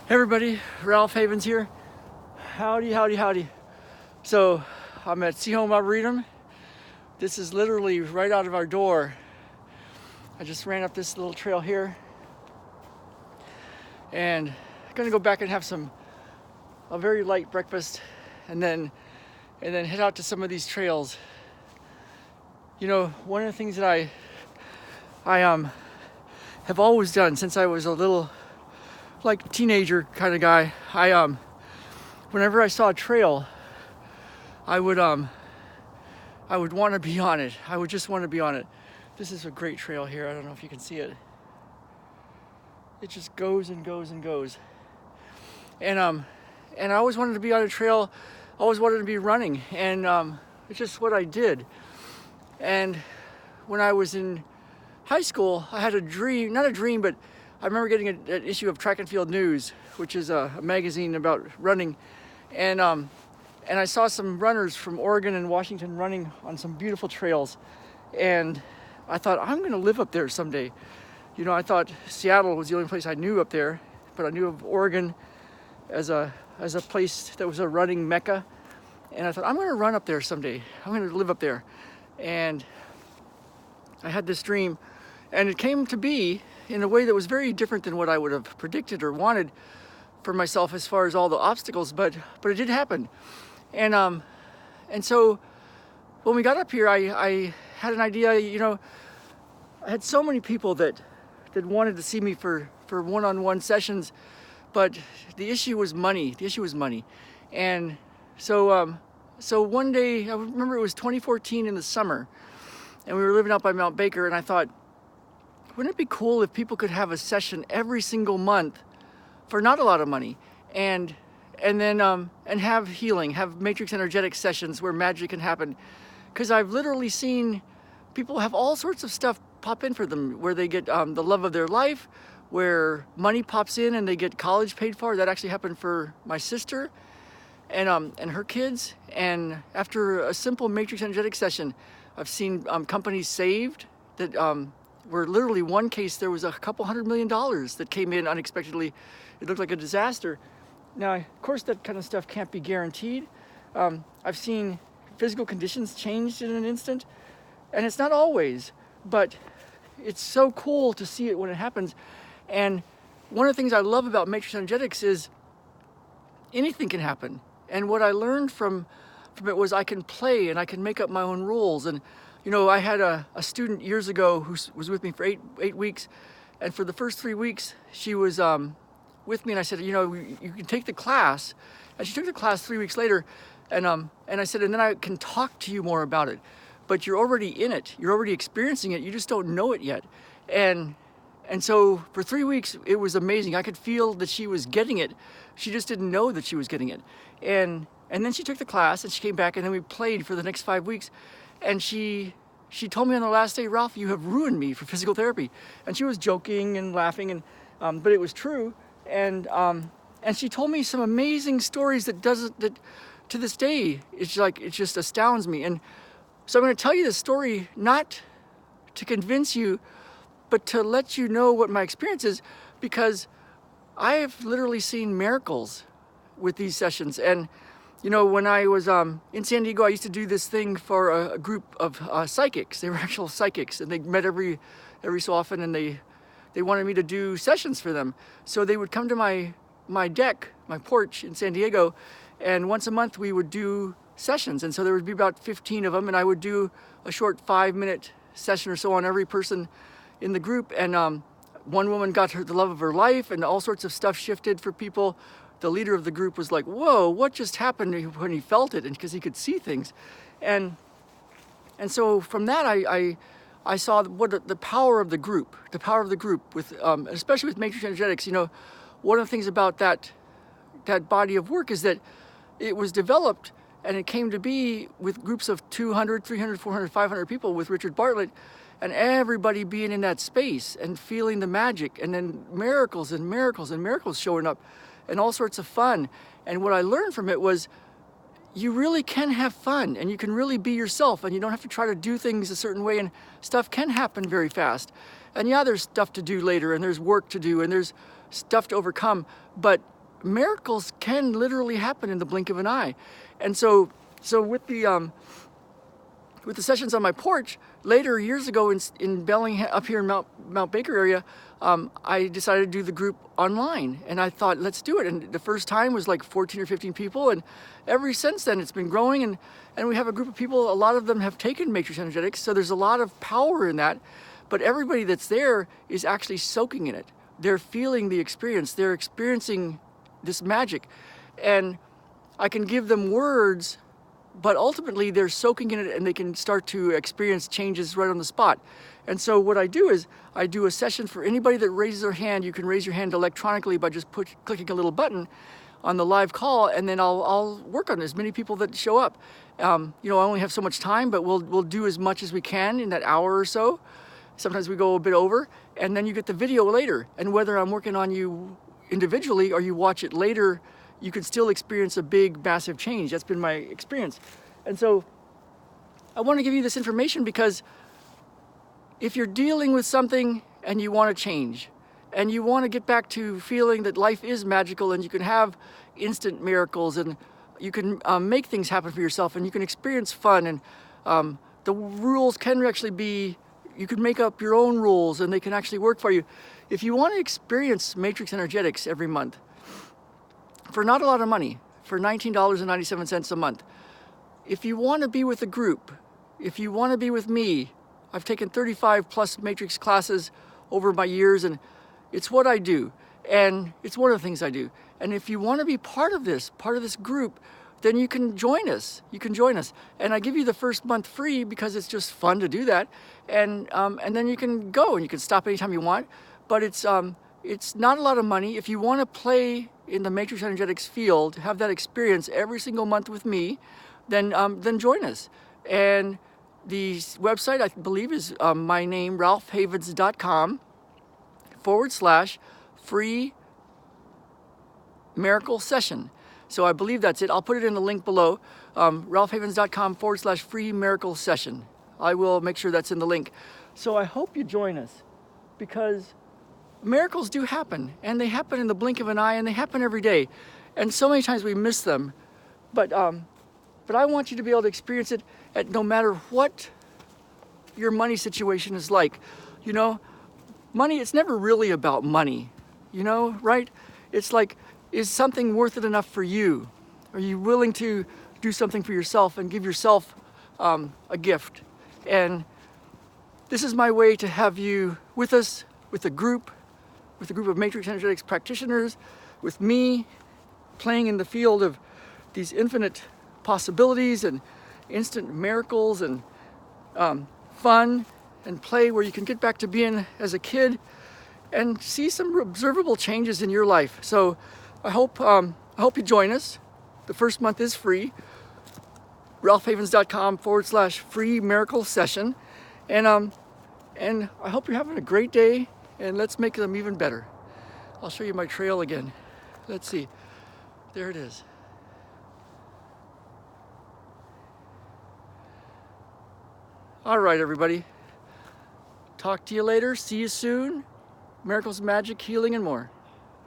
Hey everybody, Ralph Havens here. Howdy, howdy, howdy. So I'm at Seahome Arboretum. This is literally right out of our door. I just ran up this little trail here and I'm gonna go back and have a very light breakfast and then head out to some of these trails. You know, one of the things that I have always done since I was a little like teenager kind of guy, whenever I saw a trail, I would want to be on it. I would just want to be on it. This is a great trail here. I don't know if you can see it. It just goes and goes and goes. And I always wanted to be on a trail. Always wanted to be running, and it's just what I did. And when I was in high school, I had a dream, not a dream, but I remember getting an issue of Track and Field News, which is a magazine about running, and I saw some runners from Oregon and Washington running on some beautiful trails, and I thought, I'm gonna live up there someday. You know, I thought Seattle was the only place I knew up there, but I knew of Oregon as a place that was a running mecca, and I thought, I'm gonna run up there someday. I'm gonna live up there. And I had this dream, and it came to be in a way that was very different than what I would have predicted or wanted for myself as far as all the obstacles, but it did happen. And so when we got up here, I had an idea. You know, I had so many people that wanted to see me for one-on-one sessions, but the issue was money. And so one day, I remember it was 2014 in the summer, and we were living out by Mount Baker, and I thought, wouldn't it be cool if people could have a session every single month for not a lot of money, and then have healing, have matrix energetic sessions where magic can happen? Because I've literally seen people have all sorts of stuff pop in for them, where they get the love of their life, where money pops in and they get college paid for. That actually happened for my sister and her kids. And after a simple matrix energetic session, I've seen companies saved that where literally one case there was a couple $100 million that came in unexpectedly. It looked like a disaster. Now, of course, that kind of stuff can't be guaranteed. I've seen physical conditions changed in an instant, and it's not always, but it's so cool to see it when it happens. And one of the things I love about matrix energetics is anything can happen. And what I learned from it was I can play and I can make up my own rules. And you know, I had a student years ago who was with me for eight weeks, and for the first 3 weeks, she was with me, and I said, you know, you can take the class. And she took the class 3 weeks later, and I said, and then I can talk to you more about it. But you're already in it. You're already experiencing it. You just don't know it yet. And so for 3 weeks, it was amazing. I could feel that she was getting it. She just didn't know that she was getting it. And then she took the class, and she came back, and then we played for the next 5 weeks. And she told me on the last day, Ralph, you have ruined me for physical therapy. And she was joking and laughing, and but it was true. And she told me some amazing stories that to this day, it just astounds me. And so I'm going to tell you this story not to convince you, but to let you know what my experience is, because I have literally seen miracles with these sessions. And you know, when I was in San Diego, I used to do this thing for a group of psychics. They were actual psychics, and they met every so often, and they wanted me to do sessions for them. So they would come to my deck, my porch in San Diego, and once a month we would do sessions. And so there would be about 15 of them, and I would do a short 5-minute session or so on every person in the group. And one woman got the love of her life, and all sorts of stuff shifted for people. The leader of the group was like, whoa, what just happened, when he felt it, and because he could see things. And so from that, I saw what the power of the group with, especially with matrix energetics. You know, one of the things about that body of work is that it was developed, and it came to be with groups of 200, 300, 400, 500 people with Richard Bartlett, and everybody being in that space and feeling the magic, and then miracles and miracles and miracles showing up, and all sorts of fun. And what I learned from it was you really can have fun, and you can really be yourself, and you don't have to try to do things a certain way, and stuff can happen very fast. And yeah, there's stuff to do later, and there's work to do, and there's stuff to overcome, but miracles can literally happen in the blink of an eye. And so with the sessions on my porch, later years ago in Bellingham, up here in Mount Baker area, I decided to do the group online, and I thought, let's do it. And the first time was like 14 or 15 people, and ever since then it's been growing, and we have a group of people, a lot of them have taken Matrix Energetics, so there's a lot of power in that, but everybody that's there is actually soaking in it. They're feeling the experience, they're experiencing this magic, and I can give them words, but ultimately they're soaking in it and they can start to experience changes right on the spot. And so what I do is I do a session for anybody that raises their hand. You can raise your hand electronically by just clicking a little button on the live call, and then I'll work on as many people that show up. You know, I only have so much time, but we'll do as much as we can in that hour or so. Sometimes we go a bit over, and then you get the video later. And whether I'm working on you individually or you watch it later, you can still experience a big, massive change. That's been my experience. And so I want to give you this information because if you're dealing with something and you want to change, and you want to get back to feeling that life is magical and you can have instant miracles and you can make things happen for yourself and you can experience fun, and the rules can actually be, you can make up your own rules and they can actually work for you. If you want to experience Matrix Energetics every month, for not a lot of money, for $19.97 a month, if you want to be with a group, if you want to be with me, I've taken 35 plus Matrix classes over my years, and it's what I do, and it's one of the things I do. And if you want to be part of this group, then you can join us. You can join us, and I give you the first month free because it's just fun to do that. And then you can go and you can stop anytime you want. But it's not a lot of money. If you want to play in the Matrix Energetics field, have that experience every single month with me, then join us. And the website, I believe, is my name, ralphhavens.com/free miracle session. So I believe that's it. I'll put it in the link below, ralphhavens.com/free miracle session. I will make sure that's in the link. So I hope you join us, because miracles do happen, and they happen in the blink of an eye, and they happen every day. And so many times we miss them. But I want you to be able to experience it at no matter what your money situation is like. You know, money, it's never really about money, you know, right? It's like, is something worth it enough for you? Are you willing to do something for yourself and give yourself a gift? And this is my way to have you with us, with a group of Matrix Energetics practitioners, with me playing in the field of these infinite possibilities and instant miracles and fun and play, where you can get back to being as a kid and see some observable changes in your life. So I hope you join us. The first month is free. ralphhavens.com/free miracle session. And I hope you're having a great day, and let's make them even better. I'll show you my trail again. Let's see. There it is. All right, everybody. Talk to you later. See you soon. Miracles, magic, healing, and more.